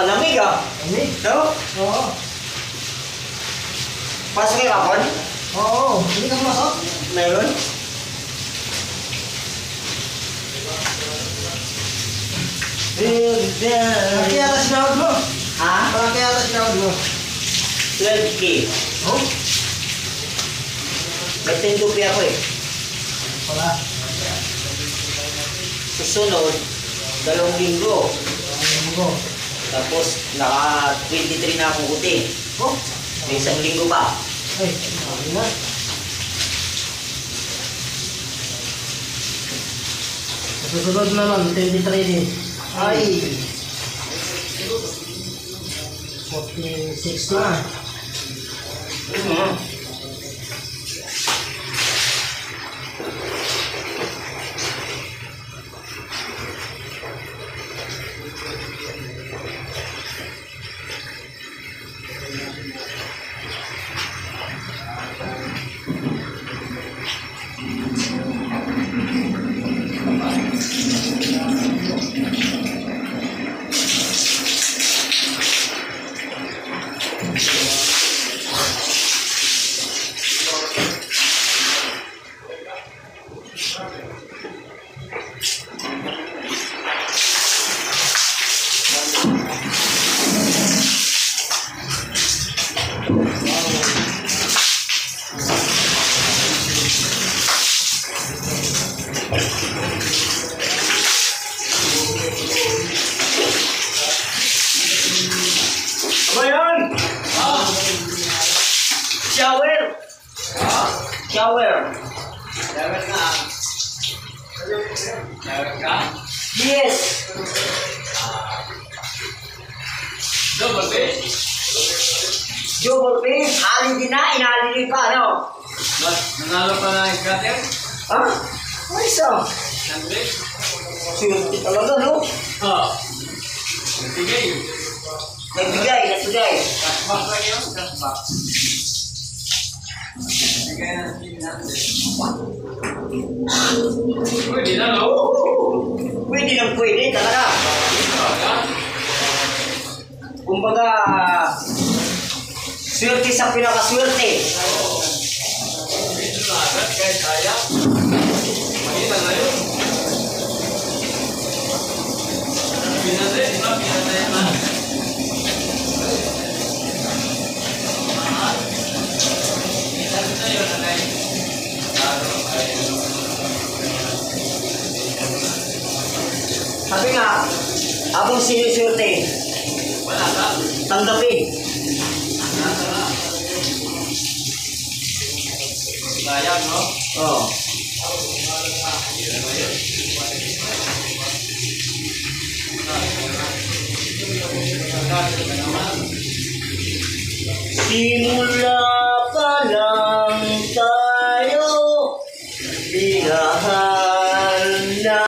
malamig ah. Lamig? No? Oo. Pasok yung kapon? Oo. Hindi ka pumasok? Meron? Malaki yata sinawad mo. Ha? Malaki yata sinawad mo. 12K. Oh? May 10 lupi ako eh. Wala. Susunod, 2 linggo. Ano mo? Tapos, naka 23 na akong kuti. Oh? May 1 linggo pa. Ay, ano na? Susunod naman, 23 din. Ay! 40, 60 na. Ano yun? Shower! Shower! Shower ka? Shower ka? Yes! Double bed? Double face, halin din na, inhalin din pa, ano? Nanalo pa na yung scatter? Ha? Ay, isa. Sandre? Swerte talaga, no? Oo. Nagbigay. Nagbigay. Cashback lang yun, cashback. Nagbigay na 700. Pwede na, no? Pwede lang pwede, talaga. Kumbaga, swerte sa pinakaswerte. Dito na agad, kahit kaya. Mahina na yun. Pinatay, di ba? Pinatay na. Pinatay yun, nanay. Sabi nga, habang siniswerte, Wala ka. tanggapin. Nasa na. Sayang, no? Oo. Simula